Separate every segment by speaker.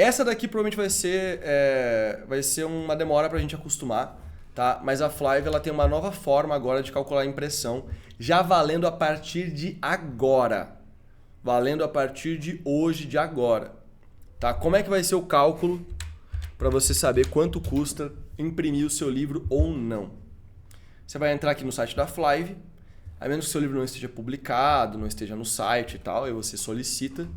Speaker 1: Essa daqui provavelmente vai ser uma demora para a gente acostumar, tá? Mas a Flive ela tem uma nova forma agora de calcular a impressão, já valendo a partir de agora. Valendo a partir de hoje, de agora. Tá? Como é que vai ser o cálculo para você saber quanto custa imprimir o seu livro ou não? Você vai entrar aqui no site da Flive, a menos que o seu livro não esteja publicado, não esteja no site e tal, aí você solicita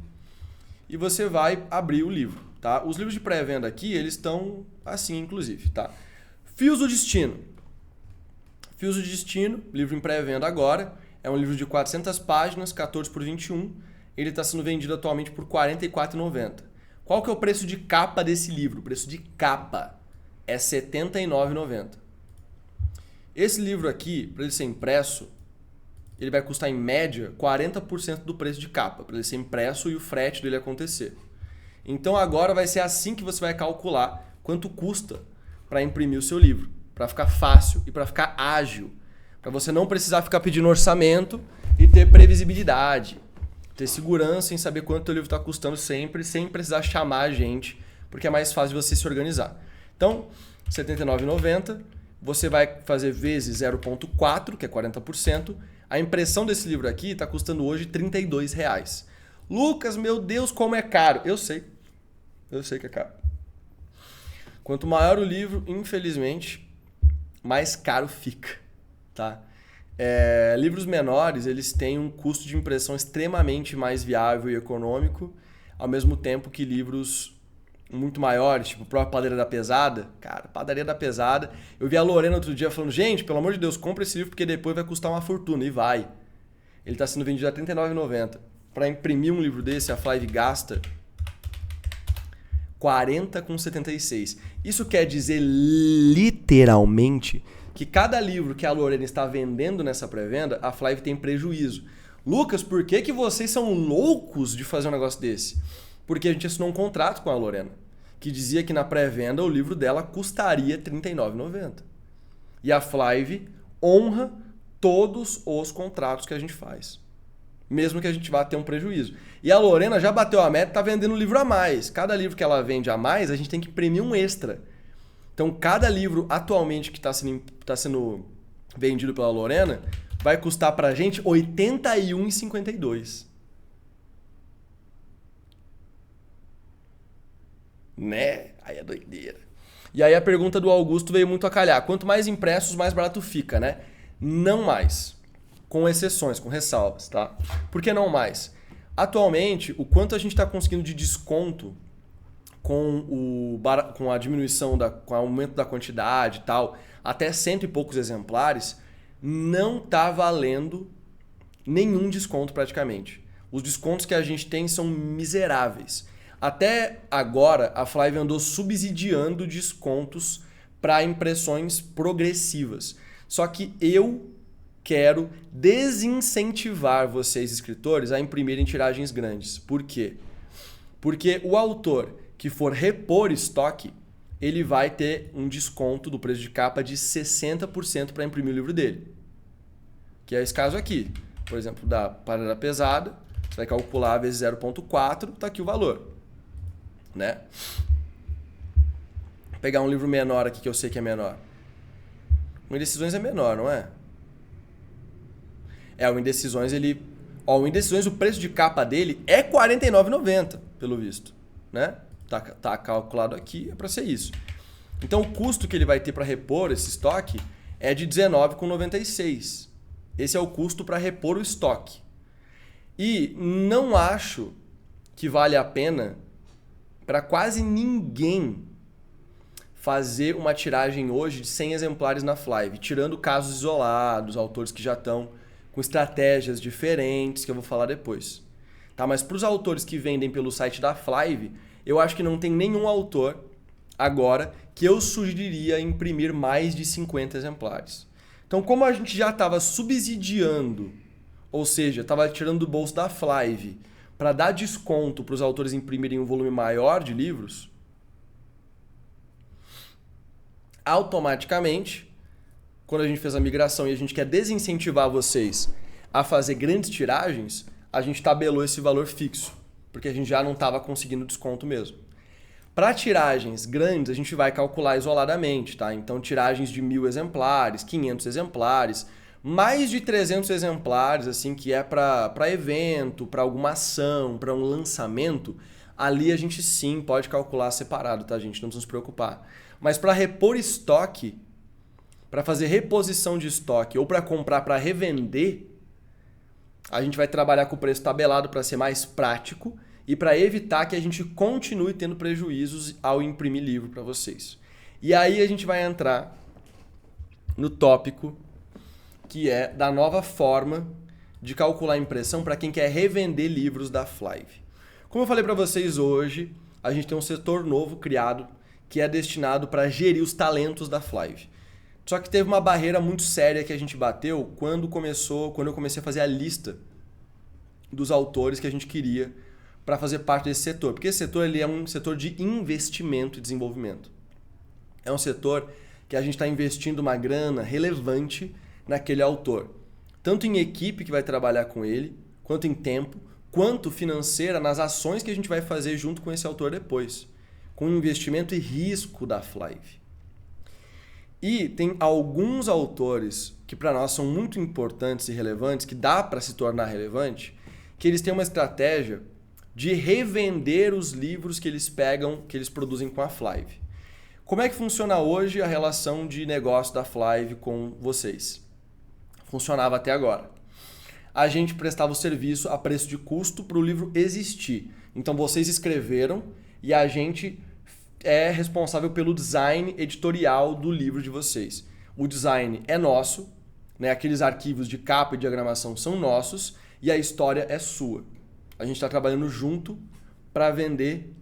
Speaker 1: e você vai abrir o livro. Tá? Os livros de pré-venda aqui, eles estão assim, inclusive. Tá? Fios do Destino. Fios do Destino, livro em pré-venda agora, é um livro de 400 páginas, 14 por 21. Ele está sendo vendido atualmente por R$ 44,90. Qual que é o preço de capa desse livro? O preço de capa é R$ 79,90. Esse livro aqui, para ele ser impresso, ele vai custar em média 40% do preço de capa, para ele ser impresso e o frete dele acontecer. Então agora vai ser assim que você vai calcular quanto custa para imprimir o seu livro, para ficar fácil e para ficar ágil, para você não precisar ficar pedindo orçamento e ter previsibilidade. Ter segurança em saber quanto o livro está custando sempre, sem precisar chamar a gente, porque é mais fácil de você se organizar. Então, R$ 79,90, você vai fazer vezes 0,4, que é 40%. A impressão desse livro aqui está custando hoje R$ 32,00. Lucas, meu Deus, como é caro. Eu sei que é caro. Quanto maior o livro, infelizmente, mais caro fica, tá? Livros menores, eles têm um custo de impressão extremamente mais viável e econômico, ao mesmo tempo que livros muito maiores, tipo o próprio Padaria da Pesada. Cara, Padaria da Pesada, eu vi a Lorena outro dia falando, gente, pelo amor de Deus, compra esse livro porque depois vai custar uma fortuna, e vai. Ele está sendo vendido a R$ 39,90. Para imprimir um livro desse, a Flive gasta R$ 40,76. Isso quer dizer literalmente que cada livro que a Lorena está vendendo nessa pré-venda, a Flive tem prejuízo. Lucas, por que vocês são loucos de fazer um negócio desse? Porque a gente assinou um contrato com a Lorena, que dizia que na pré-venda o livro dela custaria R$ 39,90. E a Flive honra todos os contratos que a gente faz, mesmo que a gente vá ter um prejuízo. E a Lorena já bateu a meta, está vendendo livro a mais. Cada livro que ela vende a mais, a gente tem que imprimir um extra. Então, cada livro atualmente que está sendo vendido pela Lorena vai custar para a gente R$ 81,52. Né? Aí é doideira. E aí a pergunta do Augusto veio muito a calhar. Quanto mais impressos, mais barato fica, né? Não mais. Com exceções, com ressalvas, tá? Por que não mais? Atualmente, o quanto a gente está conseguindo de desconto com a diminuição, com o aumento da quantidade e tal, até 100 e poucos exemplares, não está valendo nenhum desconto praticamente. Os descontos que a gente tem são miseráveis. Até agora, a Flive andou subsidiando descontos para impressões progressivas. Só que eu quero desincentivar vocês, escritores, a imprimirem tiragens grandes. Por quê? Porque o autor que for repor estoque, ele vai ter um desconto do preço de capa de 60% para imprimir o livro dele. Que é esse caso aqui. Por exemplo, da Padaria Pesada, você vai calcular vezes 0,4, está aqui o valor. Né? Vou pegar um livro menor aqui que eu sei que é menor. O Indecisões é menor, não é? O Indecisões, o Indecisões, o preço de capa dele é R$ 49,90, pelo visto. Né? Tá calculado aqui, é para ser isso. Então o custo que ele vai ter para repor esse estoque é de R$ 19,96. Esse é o custo para repor o estoque. E não acho que vale a pena para quase ninguém fazer uma tiragem hoje de 100 exemplares na Flive, tirando casos isolados, autores que já estão com estratégias diferentes, que eu vou falar depois. Tá? Mas para os autores que vendem pelo site da Flive, eu acho que não tem nenhum autor agora que eu sugeriria imprimir mais de 50 exemplares. Então, como a gente já estava subsidiando, ou seja, estava tirando do bolso da Flive para dar desconto para os autores imprimirem um volume maior de livros, automaticamente, quando a gente fez a migração e a gente quer desincentivar vocês a fazer grandes tiragens, a gente tabelou esse valor fixo, porque a gente já não estava conseguindo desconto mesmo. Para tiragens grandes, a gente vai calcular isoladamente, tá? Então, tiragens de 1.000 exemplares, 500 exemplares, mais de 300 exemplares, assim, que é para evento, para alguma ação, para um lançamento, ali a gente sim pode calcular separado, tá, gente? Não precisa se preocupar. Mas para repor estoque, para fazer reposição de estoque ou para comprar para revender, a gente vai trabalhar com o preço tabelado para ser mais prático e para evitar que a gente continue tendo prejuízos ao imprimir livro para vocês. E aí a gente vai entrar no tópico que é da nova forma de calcular a impressão para quem quer revender livros da Flive. Como eu falei para vocês hoje, a gente tem um setor novo criado que é destinado para gerir os talentos da Flive. Só que teve uma barreira muito séria que a gente bateu quando eu comecei a fazer a lista dos autores que a gente queria para fazer parte desse setor. Porque esse setor ele é um setor de investimento e desenvolvimento. É um setor que a gente está investindo uma grana relevante naquele autor. Tanto em equipe que vai trabalhar com ele, quanto em tempo, quanto financeira nas ações que a gente vai fazer junto com esse autor depois. Com investimento e risco da Flive. E tem alguns autores que para nós são muito importantes e relevantes, que dá para se tornar relevante, que eles têm uma estratégia de revender os livros que eles pegam, que eles produzem com a Flive. Como é que funciona hoje a relação de negócio da Flive com vocês? Funcionava até agora. A gente prestava o serviço a preço de custo para o livro existir. Então vocês escreveram e a gente é responsável pelo design editorial do livro de vocês. O design é nosso, né? Aqueles arquivos de capa e diagramação são nossos e a história é sua. A gente está trabalhando junto para vender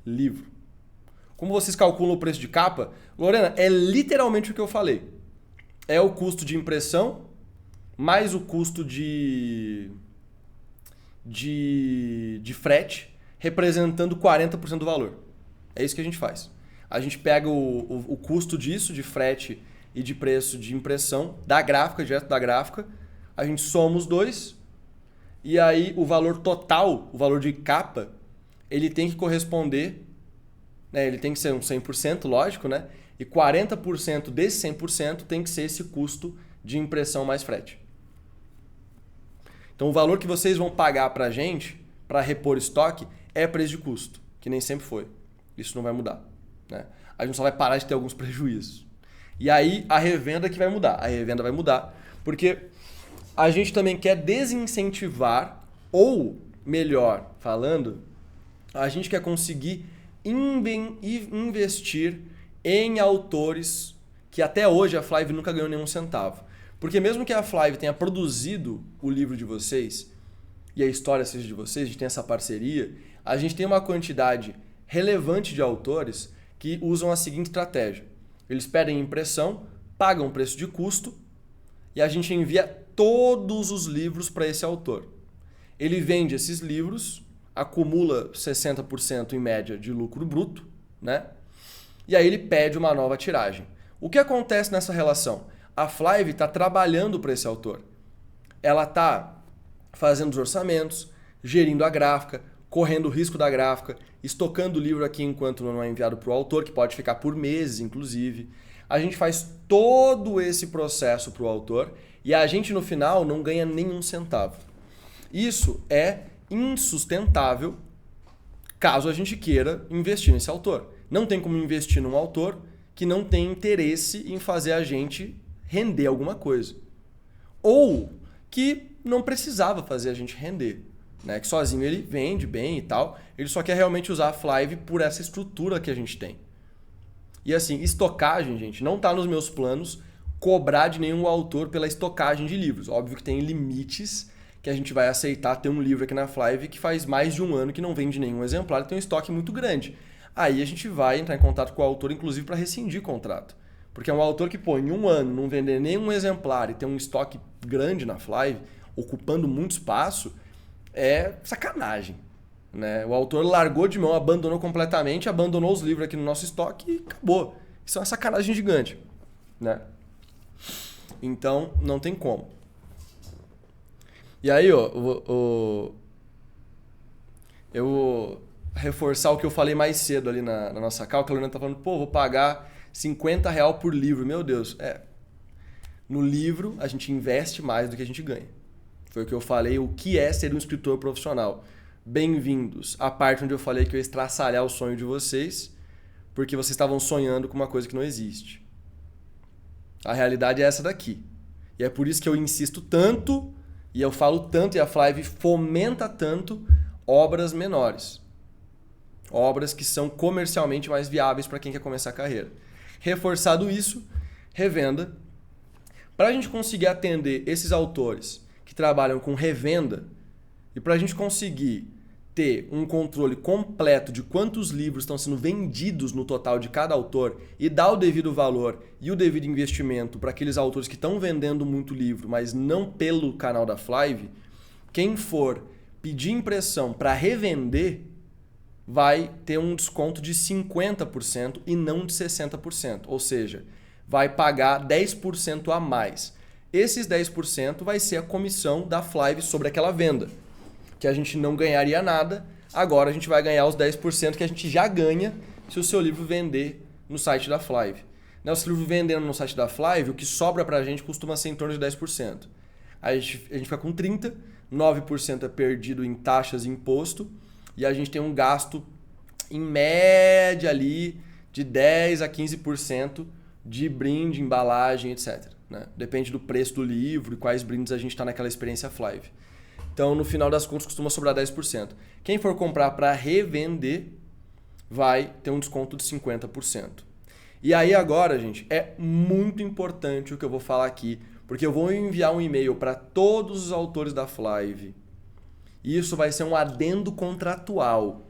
Speaker 1: livro. Como vocês calculam o preço de capa? Lorena, é literalmente o que eu falei. É o custo de impressão mais o custo de frete, representando 40% do valor. É isso que a gente faz. A gente pega o custo disso, de frete e de preço de impressão, da gráfica, direto da gráfica, a gente soma os dois, e aí o valor total, o valor de capa, ele tem que corresponder, né, ele tem que ser um 100%, lógico, né? E 40% desse 100% tem que ser esse custo de impressão mais frete. Então o valor que vocês vão pagar pra gente, para repor estoque, é preço de custo, que nem sempre foi. Isso não vai mudar, né? A gente só vai parar de ter alguns prejuízos. E aí a revenda que vai mudar. A revenda vai mudar porque a gente também quer desincentivar, ou melhor falando, a gente quer conseguir investir em autores que até hoje a Flive nunca ganhou nenhum centavo. Porque mesmo que a Flive tenha produzido o livro de vocês e a história seja de vocês, a gente tem essa parceria, a gente tem uma quantidade relevante de autores que usam a seguinte estratégia. Eles pedem impressão, pagam preço de custo e a gente envia todos os livros para esse autor. Ele vende esses livros, acumula 60% em média de lucro bruto, né? E aí ele pede uma nova tiragem. O que acontece nessa relação? A Flive está trabalhando para esse autor. Ela está fazendo os orçamentos, gerindo a gráfica, correndo o risco da gráfica, estocando o livro aqui enquanto não é enviado para o autor, que pode ficar por meses, inclusive. A gente faz todo esse processo para o autor e a gente, no final, não ganha nenhum centavo. Isso é insustentável caso a gente queira investir nesse autor. Não tem como investir num autor que não tem interesse em fazer a gente render alguma coisa. Ou que não precisava fazer a gente render. Né? Que sozinho ele vende bem e tal, ele só quer realmente usar a Flive por essa estrutura que a gente tem. E assim, estocagem, gente, não está nos meus planos cobrar de nenhum autor pela estocagem de livros. Óbvio que tem limites que a gente vai aceitar ter um livro aqui na Flive que faz mais de um ano que não vende nenhum exemplar e tem um estoque muito grande. Aí a gente vai entrar em contato com o autor, inclusive, para rescindir o contrato. Porque é um autor que, pô, em um ano não vender nenhum exemplar e ter um estoque grande na Flive, ocupando muito espaço, é sacanagem. Né? O autor largou de mão, abandonou completamente, abandonou os livros aqui no nosso estoque e acabou. Isso é uma sacanagem gigante. Né? Então, não tem como. E aí, ó, reforçar o que eu falei mais cedo ali na nossa call, que a Lorena tá falando, pô, vou pagar R$ 50 por livro. Meu Deus, no livro a gente investe mais do que a gente ganha. Foi o que eu falei, o que é ser um escritor profissional. Bem-vindos à parte onde eu falei que eu ia estraçalhar o sonho de vocês, porque vocês estavam sonhando com uma coisa que não existe. A realidade é essa daqui. E é por isso que eu insisto tanto, e eu falo tanto, e a Flive fomenta tanto obras menores. Obras que são comercialmente mais viáveis para quem quer começar a carreira. Reforçado isso, revenda. Para a gente conseguir atender esses autores que trabalham com revenda, e para a gente conseguir ter um controle completo de quantos livros estão sendo vendidos no total de cada autor e dar o devido valor e o devido investimento para aqueles autores que estão vendendo muito livro, mas não pelo canal da Flive, quem for pedir impressão para revender vai ter um desconto de 50% e não de 60%. Ou seja, vai pagar 10% a mais. Esses 10% vai ser a comissão da Flive sobre aquela venda, que a gente não ganharia nada, agora a gente vai ganhar os 10% que a gente já ganha se o seu livro vender no site da Flive. O seu livro vendendo no site da Flive, o que sobra pra gente costuma ser em torno de 10%. A gente fica com 30%, 9% é perdido em taxas e imposto, e a gente tem um gasto em média ali de 10% a 15% de brinde, embalagem, etc. Né? Depende do preço do livro e quais brindes a gente está naquela experiência Flive. Então, no final das contas, costuma sobrar 10%. Quem for comprar para revender vai ter um desconto de 50%. E aí agora, gente, é muito importante o que eu vou falar aqui, porque eu vou enviar um e-mail para todos os autores da Flive. E isso vai ser um adendo contratual.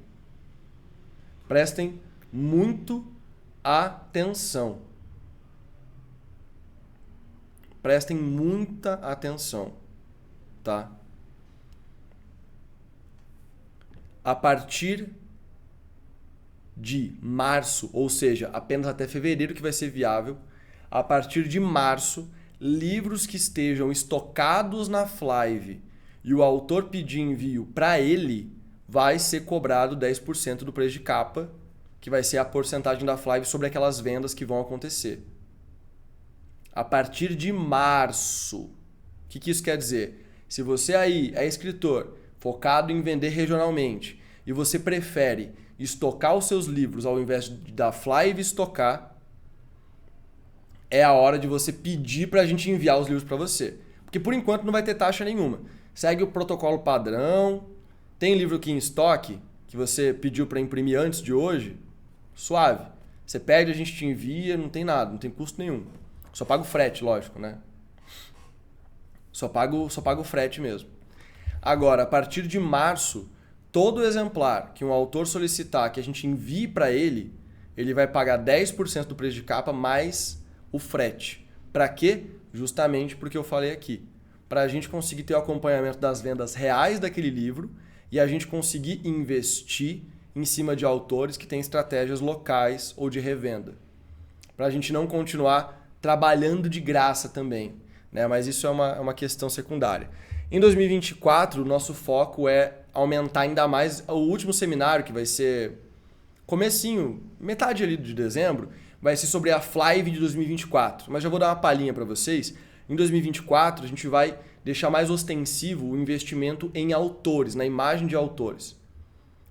Speaker 1: Prestem muito atenção. Prestem muita atenção, tá? A partir de março, ou seja, apenas até fevereiro que vai ser viável, a partir de março, livros que estejam estocados na Flive e o autor pedir envio para ele, vai ser cobrado 10% do preço de capa, que vai ser a porcentagem da Flive sobre aquelas vendas que vão acontecer. A partir de março. O que isso quer dizer? Se você aí é escritor, focado em vender regionalmente, e você prefere estocar os seus livros ao invés da Flive estocar, é a hora de você pedir para a gente enviar os livros para você. Porque por enquanto não vai ter taxa nenhuma. Segue o protocolo padrão. Tem livro aqui em estoque que você pediu para imprimir antes de hoje, suave. Você pede, a gente te envia, não tem nada, não tem custo nenhum. Só paga o frete, lógico, né? Só paga o frete mesmo. Agora, a partir de março, todo exemplar que um autor solicitar que a gente envie para ele, ele vai pagar 10% do preço de capa mais o frete. Para quê? Justamente porque eu falei aqui. Para a gente conseguir ter o acompanhamento das vendas reais daquele livro e a gente conseguir investir em cima de autores que têm estratégias locais ou de revenda. Para a gente não continuar trabalhando de graça também, né? Mas isso é uma questão secundária. Em 2024, o nosso foco é aumentar ainda mais. O último seminário, que vai ser comecinho, metade ali de dezembro, vai ser sobre a Flive de 2024. Mas já vou dar uma palhinha para vocês. Em 2024, a gente vai deixar mais ostensivo o investimento em autores, na imagem de autores.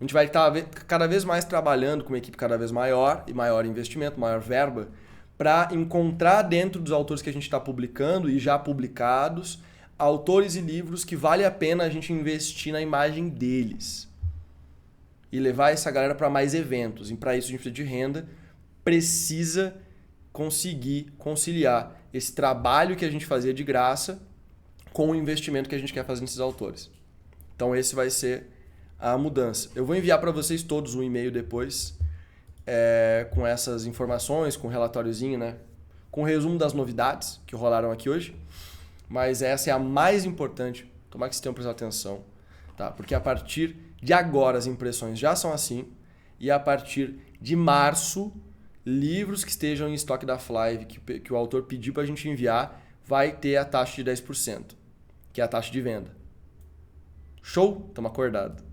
Speaker 1: A gente vai estar cada vez mais trabalhando com uma equipe cada vez maior, e maior investimento, maior verba, para encontrar dentro dos autores que a gente está publicando e já publicados, autores e livros que vale a pena a gente investir na imagem deles. E levar essa galera para mais eventos. E para isso a gente precisa de renda, precisa conseguir conciliar esse trabalho que a gente fazia de graça com o investimento que a gente quer fazer nesses autores. Então esse vai ser a mudança. Eu vou enviar para vocês todos um e-mail depois com essas informações, com um relatóriozinho, né? Com um resumo das novidades que rolaram aqui hoje. Mas essa é a mais importante. Tomara que vocês tenham prestado atenção. Tá? Porque a partir de agora as impressões já são assim. E a partir de março, livros que estejam em estoque da Flive, que o autor pediu para a gente enviar, vai ter a taxa de 10%, que é a taxa de venda. Show? Estamos acordados.